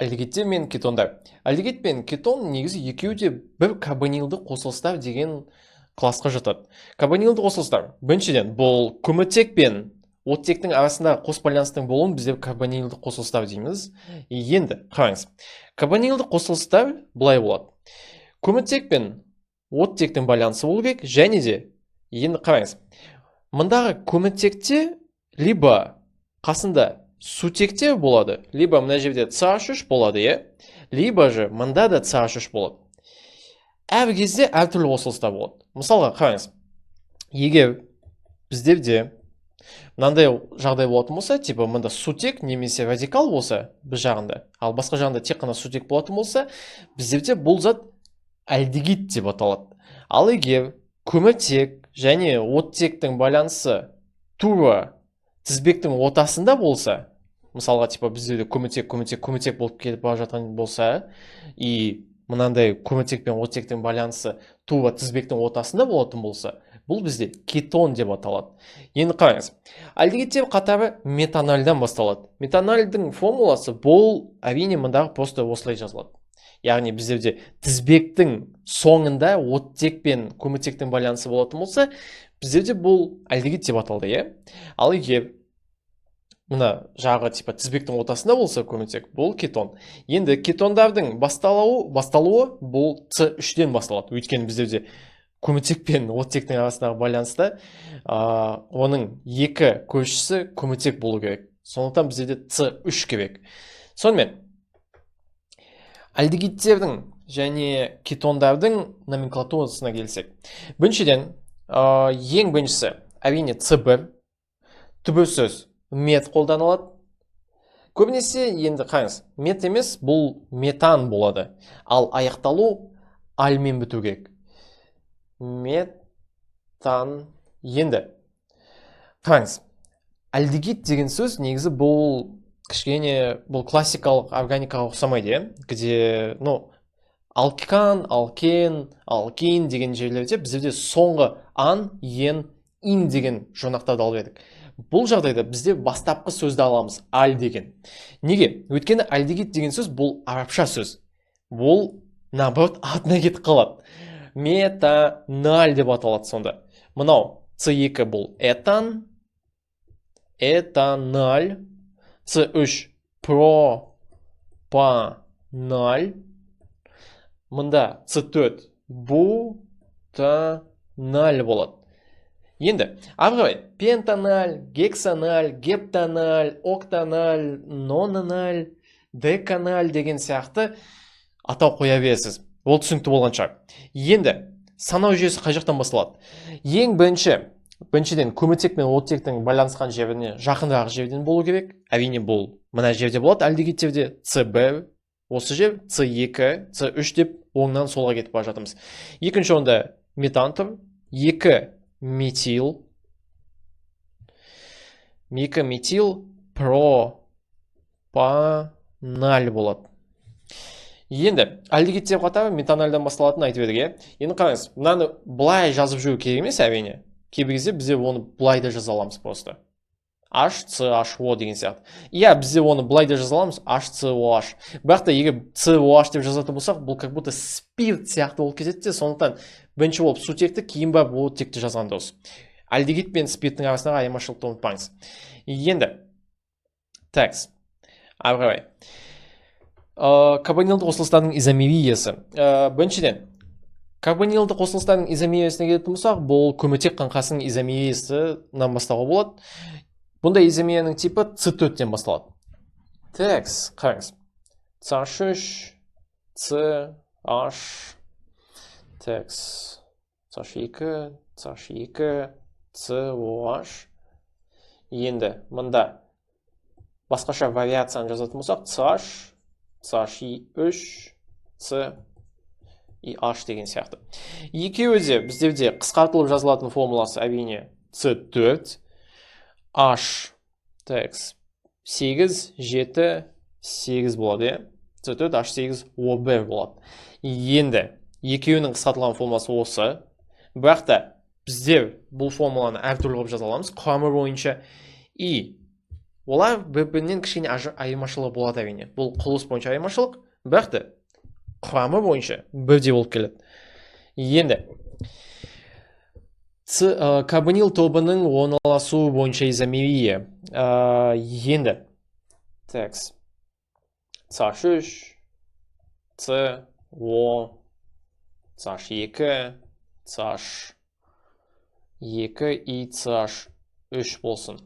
Алдегидтер мен кетондар. Алдегид пен кетон негізі екеуі де бір карбонилді қосылыстар деген классқа жатады. Карбонилді қосылыстар. Біріншіден, бұл көміртек пен оттектің арасында қос байланыстың болуын біздер карбонилді қосылыстар дейміз. Енді қараңыз. Карбонилді қосылыстар былай болады. Көміртек пен оттектің байланысы болу керек, және де енді қараңыз. Мұндағы көміртекте либо қасында сутектер болады, либо мына жерде CH3 болады, либо же мында да CH3 болады. Әр кезде әртүрлі қосылыстар болады. Мысалға қараңыз. Егер біздерде мынандай жағдай болатын болса, типа мында сутек немесе радикал болса, бір жағында, ал басқа жағында тек қана сутек болатын болса, біздерде бұл зат альдегид деп аталады. Ал егер көміртек және оттектің байланысы тура тізбектің ортасында болса, мысалға типа біздерде көміртек болып кетіп бара жатқан болса, и мынандай көміртек пен оттектің байланысы тура тізбектің ортасында болатын болса, бұл бізде кетон деп аталады. Енді қараңыз. Альдегидтер қатары метанольдан басталады. Метанольдің формуласы бұл әрине мындағы просто осылай жазылады. Яғни біздерде тізбектің соңында оттек пен көміртектің байланысы болатын болса, біздерде бұл альдегид деп аталды, Ал егер мына жағы типа тізбектің ортасында болса көміртек, бұл кетон. Енді кетондардың басталуы бұл С3-ден басталады. Өйткені біздерде көміртек пен оттектің арасындағы байланыста оның екі көшісі көміртек болу керек. Сондықтан біздерде С3 керек. Сонымен альдегидтердің және кетондардың номенклатурасына келсек. Біріншіден, ең біріншісі әрине С1, түбірсіз мет қолданылады. Көбінесе енді қараңыз, мет емес, бұл метан болады. Ал аяқталу альмен біту керек. Метан. Енді қараңыз, альдегид деген сөз негізі бұл кішкене бұл классикалық органикаға ұқсамайды, где, алкан, алкен, алкин деген жерлерде біздерде соңғы ан, ен, ин деген жұрнақтарды алып едік. Бұл жағдайда бізде бастапқы сөзді аламыз, аль деген. Неге? Өйткені альдегид деген сөз бұл арабша сөз. Бұл наоборот артына кетіп қалады. Метаналь деп аталады сонда. Мынау С2 бұл этан, этаналь, С3 пропаналь, мында С4 бутаналь болады. Енді, арғырай, пентаналь, гексаналь, гептаналь, октаналь, нонаналь, деканаль деген сияқты атау қоя бересіз. Ол түсінікті болған шығар. Енді, санау жүйесі қай жақтан басталады? Ең біріншіден көміртек пен оттектің байланысқан жеріне жақындағы жерден болу керек. Әрине бұл мына жерде болады, альдегидтерде С1, осы жер С2, С3 деп оңнан солға кетіп бара жатырмыз. Екінші орында метан тұр, 2 метил пропаналь болады. Енді альдегидтер қатары метанольдан басталатынын айтып едік. Енді қараңыз, мынаны былай жазып жүру керек емес, әрине. Кейбір кезде бізде оны былай да жаза аламыз просто. HCHO деген сияқты. Бізде оны былай да жаза аламыз, HCOH. Бірақ та егер COH деп жазатын болсақ, бұл как будто спирт сияқты болып кетеді, сондықтан бірінші болып сутекті, кейін барып оттекті жазған дұрыс. Альдегид пен спирттің арасындағы айырмашылықты ұмытпаңыз. Енді текст. Әрі карбонилді қосылыстардың изомериясы. Біріншіден, карбонилді қосылыстардың изомериясына келетін болсақ, бұл көміртек қаңқасының изомериясынан бастауға болады. Бұнда изомерияның типі С4-тен басталады. Текст, қараңыз. CH3, CH, текст, CH2, CH2, COH. Енді мұнда басқаша вариацияны жазатын болсақ, CH, CH3, C и H деген сияқты. Екеуі де біздерде қысқартылып жазылатын формуласы әрине C4, H, текст, 8, 7, 8 болады. C4, H8, O1 болады. Енді екеуінің қысқартылған формуласы осы. Бірақ та біздер бұл формуланы әртүрлі қылып жаза аламыз құрамы бойынша. И олар бір-бірінен кішкене айырмашылығы болады әрине. Бұл құбылыс бойынша айырмашылық, бірақ та құрамы бойынша бірдей болып келеді. Енді карбонил тобының орналасуы бойынша изомерия. Енді CH3, CO, CH2, CH2 и CH3 болсын.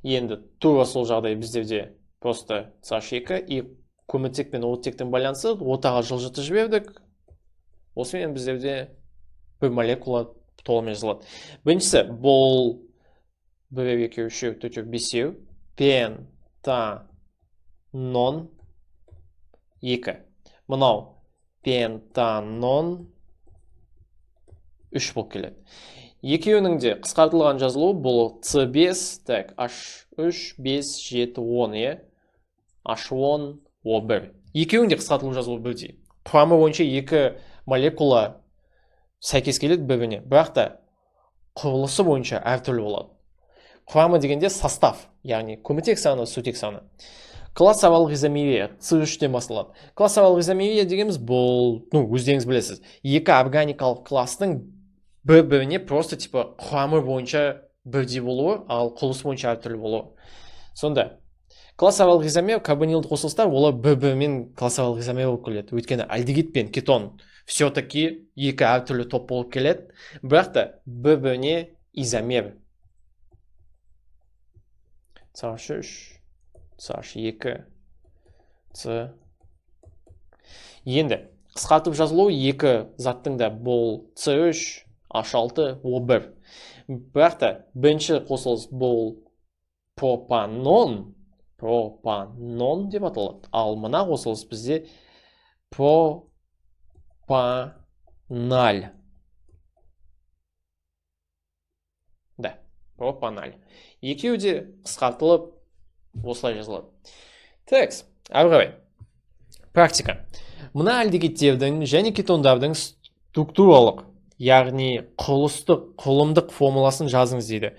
Енді тура сол жағдай біздерде просто CH2 и көміртек пен оттектің балансы ортаға жылжытып жібердік. Осымен біздерде бір молекула толығымен жазылады. Біріншісі бұл 1, 2, 3, 4, 5 пентанон 2. Мынау пентанон 3 болып келеді. Екеуінің де қысқартылған жазылуы бұл C5, так, H3, 5, 7, 10, H10, O1. Екеуінің де қысқартылу жазылуы бірдей. Құрамы бойынша екі молекула сәйкес келеді бір-біріне, бірақ та құрылысы бойынша әртүрлі болады. Құрамы дегенде состав, яғни көміртек саны, сутек саны. Классаралық изомерия C3-тен басталады. Классаралық изомерия дегеніміз бұл, өздеріңіз білесіз, екі органикалық кластың бір-біріне просто құрамы бойынша бірдей болуы, ал құрылысы бойынша әртүрлі болуы. Сонда классаралық изомер, карбонилді қосылыстар, олар бір-бірімен классаралық изомер болып келеді. Өйткені альдегид пен кетон все-таки екі әртүрлі топ болып келеді, бірақ та бір-біріне изомер. CH3, CH2, C. Енді қысқартып жазылуы екі заттың да бұл C3, H6, O1. Бірақ та бірінші қосылыс бұл пропанон деп аталады. Ал мына қосылыс бізде пропаналь. Да, пропаналь. Екеуі де қысқартылып осылай жазылады. Текст, әрі қарай. Практика. Мына альдегидтердің және кетондардың структуралық, яғни құрылымдық формуласын жазыңыз дейді.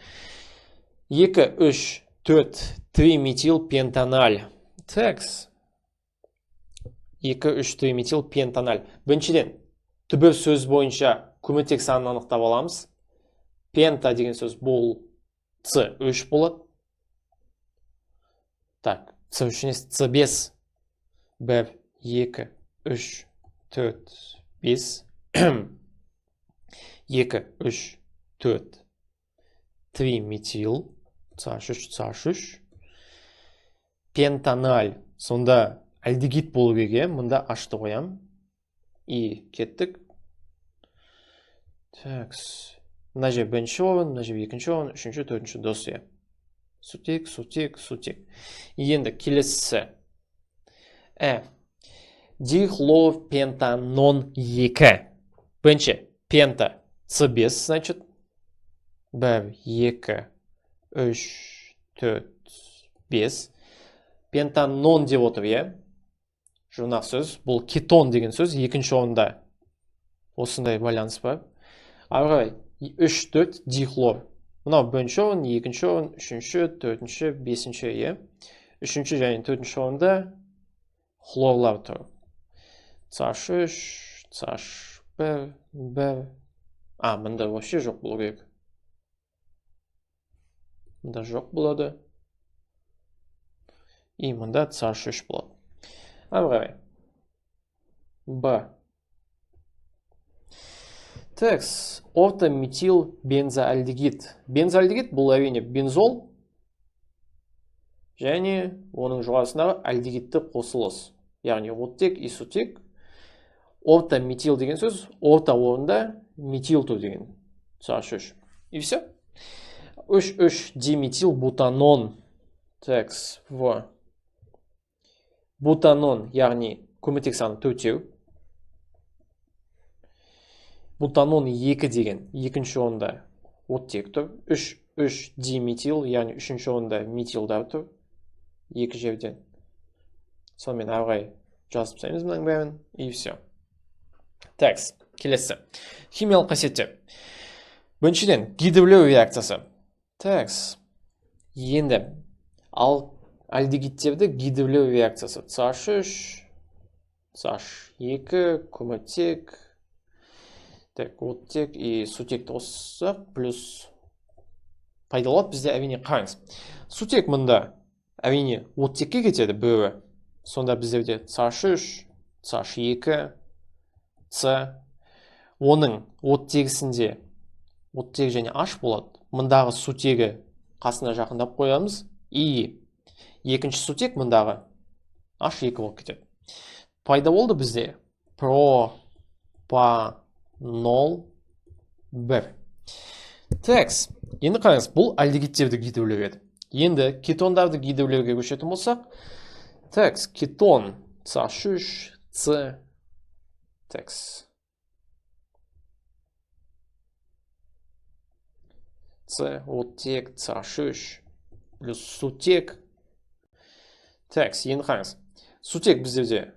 2, 3, 4, 3 метил пентаналь. Текст. 2, 3, 3 метил пентаналь. Біріншіден, түбір сөз бойынша көміртек санын анықтап аламыз. Пента деген сөз бұл C3 болады. Так, C3 C5. 1, 2, 3, 4, 5. 2, 3, 4, 3 метил. CH3. Пентаналь. Сонда альдегид болу керек, мұнда H-ты қоям. И кеттік. Так, мына жер бірінші орын, мына жер екінші орын, үшінші, төртінші досия. Сутек. Енді келесісі. Дихлорпентанон 2. Бірінші пента C5, значит. 1, 2, 3, 4, 5. Пентанон деп отыр, е? Жұрнақ сөз. Бұл кетон деген сөз. Екінші орында осындай байланыс бар. Арғай 3, 4 дихлор. Мынау бірінші орын, екінші орын, үшінші, төртінші, бесінші, е? Үшінші және төртінші орында хлорлар тұр. CH3, CH1, 1. Мында вообще жоқ болу керек. Мында жоқ болады. И мында CH3 болады. Арғай. Б. Текст. Ортометил бензоальдегид. Бензоальдегид бұл әрине бензол және оның жоғарысындағы альдегидті қосылыс. Яғни оттек и сутек. Ортометил деген сөз, орта орында метил тұр деген. CH3. И все. 3 диметил бутанон. Текст. В. Бутанон, яғни көміртек саны 4. Бутанон 2 деген екінші орында оттек тұр. 3 диметил, яғни үшінші орында метилдар тұр. Екі жерден. Сонымен әрғай жазып тастаймыз мұның бәрін. И все. Текст. Келесі. Химиялық қасиеттер. Біріншіден, гидрлеу реакциясы. Текст. Енді, ал альдегидтерді гидрлеу реакциясы CH3, CH2, көміртек, так, оттек и сутекті қоссақ, плюс пайдаланып бізде әрине қараңыз. Сутек мұнда әрине оттекке кетеді бөрі. Сонда біздерде CH3, CH2, С. Оның оттегісінде оттек және H болады. Мұндағы сутегі қасына жақындап қоямыз. И екінші сутек мұндағы H2 болып кетеді. Пайда болды бізде пропанол 1. Текс. Енді қараңыз, бұл альдегидтерді гидрлеу еді. Енді кетондарды гидрлеуге көшетін болсақ, текс, кетон CH3, С. Текс. С, оттек, CH3, плюс сутек. Текс, енді қараңыз. Сутек біздерде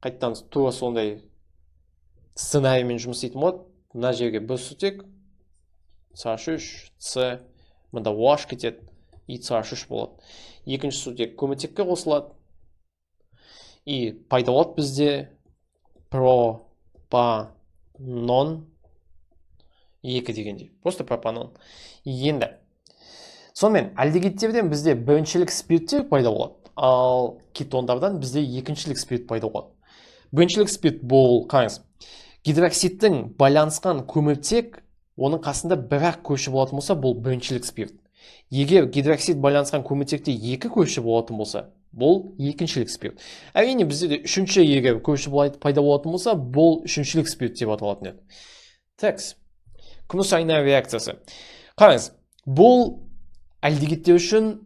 қайттан тура сондай сценариймен жұмыс істейтін болады. Мына жерге бір сутек, CH3, С, мұнда OH кетеді, и CH3 болады. Екінші сутек көміртекке қосылады. И пайда болады бізде пропанон 2 дегенде. Просто пропанон. Енді. Сонымен, альдегидтерден бізде біріншілік спирттер пайда болады. Ал кетондардан бізде екіншілік спирт пайда болады. Біріншілік спирт бұл, қараңыз, гидроксидтің байланысқан көміртек, оның қасында бір-ақ көші болатын болса, бұл біріншілік спирт. Егер гидроксид байланысқан көміртекте екі көші болатын болса, бұл екіншілік спирт. Әрине бізде үшінші егер көші пайда болатын болса, бұл үшіншілік спирт деп аталатын еді. Текс. Күміс айна реакциясы. Қараңыз, бұл альдегидтер үшін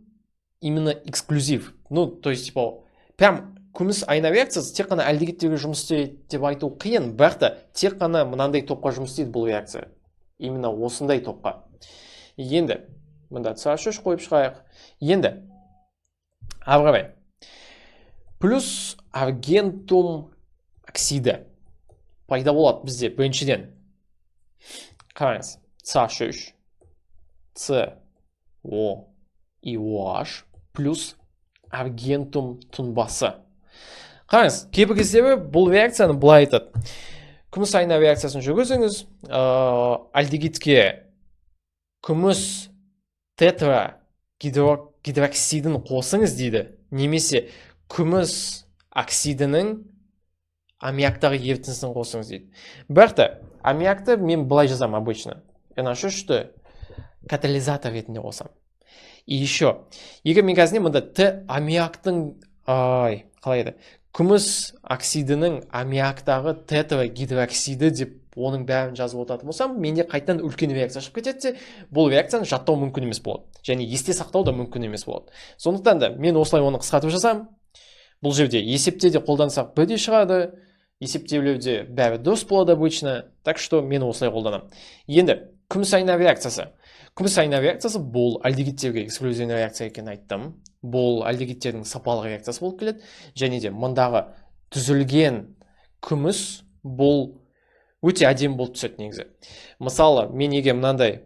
именно эксклюзив. Ну, то есть, типа, прям күміс айна реакциясы тек қана альдегидтерге жұмыс істейді деп айту қиын, бірақ та тек қана мынандай топқа жұмыс істейді бұл реакция. Именно осындай топқа. Енді, мында CH3 қойып шығайық. Енді, ары қарай. Плюс аргентум оксиді пайда болады бізде біріншіден. Қараңыз, CH3, С, О и OH плюс аргентум тұнбасы. Қараңыз, кейбір кездері бұл реакцияны былай айтады. Күміс айна реакциясын жүргізіңіз, альдегидке күміс тетра гидроксидін қосыңыз дейді. Немесе күміс оксидінің аммиактағы ерітіндісін қосыңыз дейді. Бірақ та аммиакты мен былай жазам обычно. NH3-ті катализатор ретінде қосам. И еще, егер мен қазір мұнда Т аммиактың, қалай еді, күміс оксидінің аммиактағы тетра гидроксиді деп оның бәрін жазып отыратын болсам, менде қайтадан үлкен реакция шығып кетеді, бұл реакцияны жаттау мүмкін емес болады. Және есте сақтау да мүмкін емес болады. Сондықтан да мен осылай оны қысқартып жазам. Бұл жерде есепте де қолдансақ бірдей шығады, есептеулерде бәрі дұрыс болады обычно, так что мен осылай қолданам. Енді күміс айна реакциясы. Күміс айна реакциясы бұл альдегидтерге эксклюзивный реакция екенін айттым. Бұл альдегидтердің сапалық реакциясы болып келеді. Және де мұндағы түзілген күміс бұл өте әдемі болып түседі негізі. Мысалы, мен егер мынандай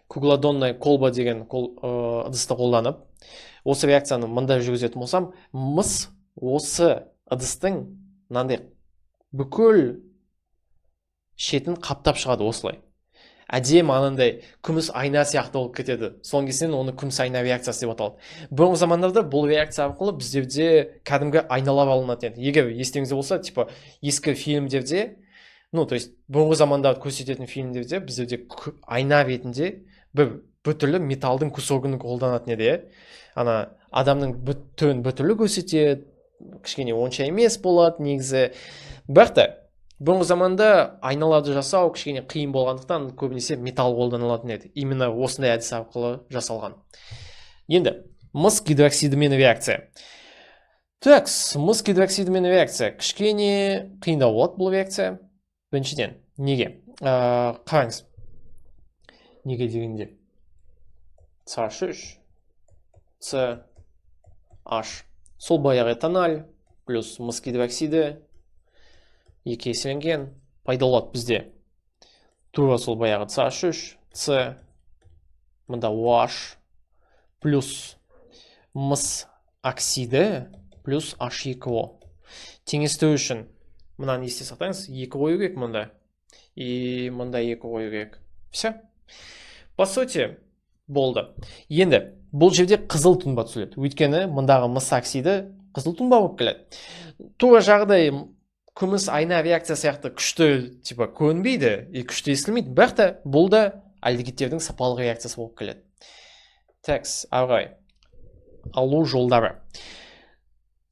куглодонная колба деген ыдысты қолданып, осы реакцияны мында жүргізетін болсам, мыс осы ыдыстың мынандай бүкіл шетін қаптап шығады осылай. Әдемі анандай күміс айна сияқты болып кетеді. Соңғы кезден оны күміс айна реакциясы деп аталады. Бұрынғы замандарда бұл реакция арқылы біздерде кәдімгі айналар алынатын еді. Егер естеріңізде болса, типа ескі фильмдерде, ну, то есть бұрынғы замандарда көрсететін фильмдерде біздерде айна ретінде бір түрлі металдың кусогын қолданатын еді. Ана адамның түрін бір түрлі көрсетеді, кішкене онша емес болады негізі. Бірақ та бұрынғы заманда айналарды жасау кішкене қиын болғандықтан көбінесе металл қолданылатын еді. Именно осындай әдіс арқылы жасалған. Енді мыс гидроксидімен реакция. Текс, мыс гидроксидімен реакция. Кішкене қиындау болады бұл реакция. Біріншіден, неге? Қараңыз. Неге дегенде? CH3, С, H. Сол баяғы этаналь, плюс мыс гидроксиді, екі еселенген, пайда болады бізде. Тура сол баяғы CH3, С, мұнда OH, плюс мыс оксиді плюс H2O. Теңестіру үшін мынаны есте сақтаңыз, 2 қою керек мұнда. И мұнда 2 қою керек. Все. По сути, болды. Енді, бұл жерде қызыл тұнба түсіледі. Өйткені мұндағы мыс оксиді қызыл тұнба болып келеді. Тура жағдай күміс айна реакция сияқты күшті типа көрінбейді, күшті естілмейді, бірақ та бұл да альдегидтердің сапалық реакциясы болып келеді. Текс, ағай, алу жолдары.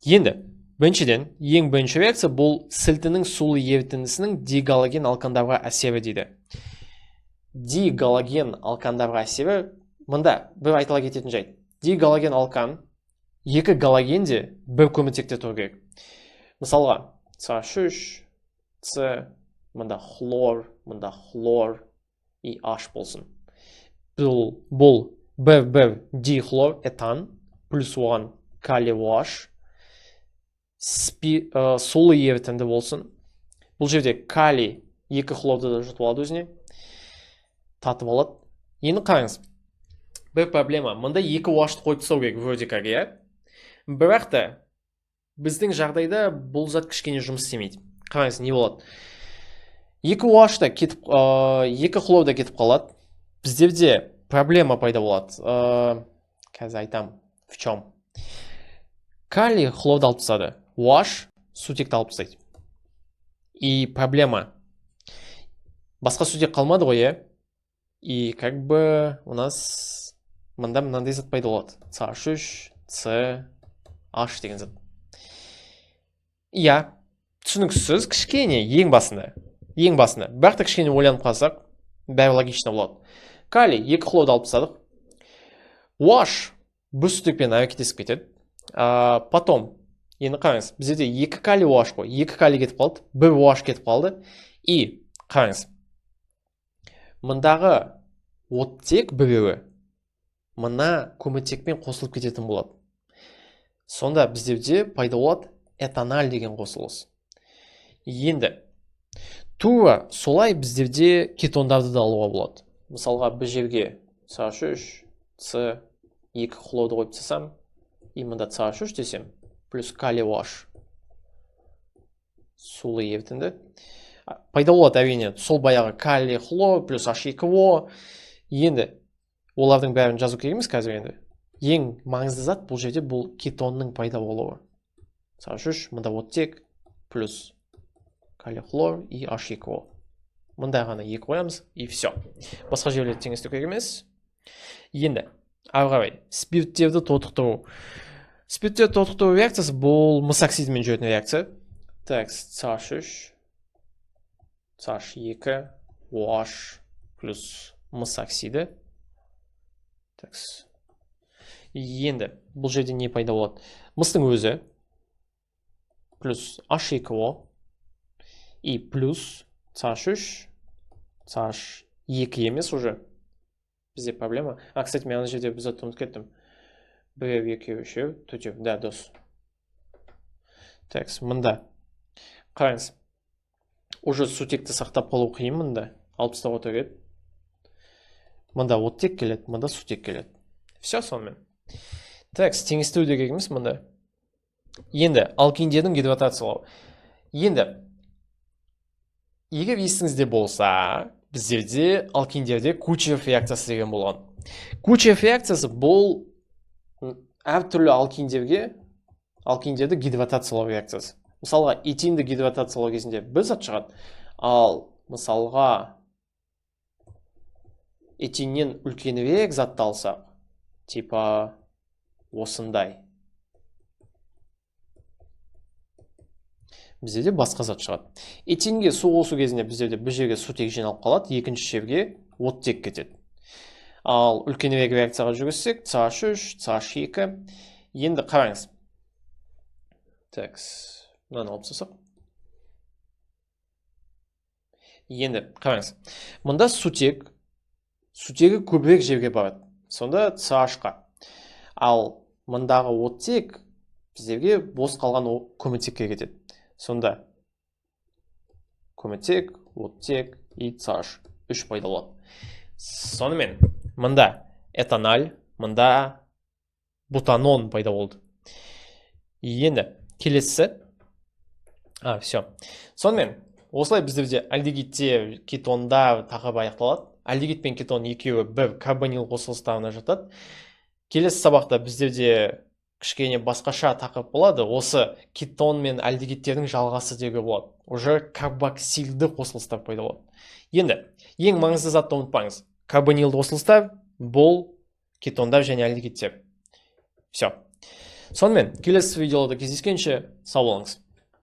Енді, біріншіден, ең бірінші реакция бұл сілтінің сулы ерітіндісінің дигалоген алкандарға әсері дейді. Дигалоген алкандарға әсері, мұнда бір айтыла кететін жайт. Дигалоген алкан, екі галогенде бір көміртекте тұру керек. Мысалға, CH3, С, мұнда хлор и H болсын. Бұл бір дихлор этан, плюс оған калий OH, сулы ерітінді болсын. Бұл жерде калий екі хлорды да жұтып алады өзіне, татып алады. Енді қараңыз, бір проблема, мұнда екі OH-ты қойып тастау керек вроде как, иә? Бірақ та біздің жағдайда бұл зат кішкене жұмыс істемейді. Қараңыз, не болады? Екі OH-та кетіп, екі хлор да кетіп қалады. Біздерде проблема пайда болады. Қазір айтам, в чем? Калий хлорды алып тастады. OH сутекті алып тастайды. И проблема. Басқа сутек қалмады ғой, иә? И как бы у нас мында мынандай зат пайда болады. CH3, С, H деген зат. Иә, түсініксіз, кішкене, ең басында. Бірақ та кішкене ойланып қалсақ, бәрі логично болады. Калий, екі хлорды алып тастадық. OH бір сутекпен әрекеттесіп кетеді. Потом, енді қараңыз, бізде екі калий OH қой, екі калий кетіп қалды, бір OH кетіп қалды. И қараңыз, мұндағы оттек біреуі мына көміртекпен қосылып кететін болады. Сонда біздерде пайда болады этанол деген қосылыс. Енді, тура солай біздерде кетондарды да алуға болады. Мысалға, бір жерге CH3, С, екі хлорды қойып тастасам, и мында CH3 десем, плюс калий OH, сулы ерітінді. Пайда болады әрине, сол баяғы калий хлор плюс H2O. Енді, олардың бәрін жазу керек емес қазір енді. Ең маңызды зат бұл жерде бұл кетонның пайда болуы. CH3, мында оттек плюс калий хлор и H2O. Мында ғана екі қоямыз и все. Басқа жерлерді теңестіру керек емес. Енді, ары қарай, спирттерді тотықтыру. Спирттерді тотықтыру реакциясы бұл мыс оксидімен жүретін реакция. Так, CH3, CH2, OH плюс мыс оксиді. Так. Енді, бұл жерде не пайда болады? Мыстың өзі плюс H2O и плюс CH3, CH2 емес уже. Бізде проблема. Кстати, мен ана жерде біз затты ұмытып кеттім. Бір, екі, үшеу, төртеу. Да, дос. Так, мында. Қараңыз. Уже сутекті сақтап қалу қиын мында. Алып тастауға тұреді. Мында оттек келеді, мында сутек келеді. Все сонымен. Так, теңестіру керек емес мында. Енді, алкиндердің гидратациялау. Енді, егер есіңізде болса, біздерде алкиндерде Кучеров реакциясы деген болған. Кучеров реакциясы бұл әртүрлі алкиндерді гидратациялау реакциясы. Мысалға, этинді гидратациялау кезінде бір зат шығады, ал мысалға этиннен үлкенірек затты алсақ, типа осындай. Біздерде басқа зат шығады. Этинге су қосу кезінде біздерде бір жерге сутек жиналып қалады, екінші жерге оттек кетеді. Ал үлкенірек реакцияға жүргізсек, CH3, CH2. Енді қараңыз. Так, мынаны алып тастасақ. Енді қараңыз. Мұнда сутегі көбірек жерге барады. Сонда CH-қа. Ал мұндағы оттек біздерге бос қалған көміртекке кетеді. Сонда көміртек, оттек и CH. 3 пайда болады. Сонымен, мұнда этанол, мұнда бутанон пайда болды. Енді келесі. Все. Сонымен, осылай біздерде альдегидте, кетонда тақырып аяқталады. Альдегид пен кетон екеуі бір карбонил қосылыстарына жатады. Келесі сабақта біздерде кішкене басқаша тақырып болады. Осы кетон мен альдегидтердің жалғасы деуге болады. Уже карбоксилді қосылыстар пайда болады. Енді ең маңызды затты ұмытпаңыз. Карбонилді қосылыстар бұл кетондар және альдегидтер. Все. Сонымен келесі видеода кездескенше сау болыңыз.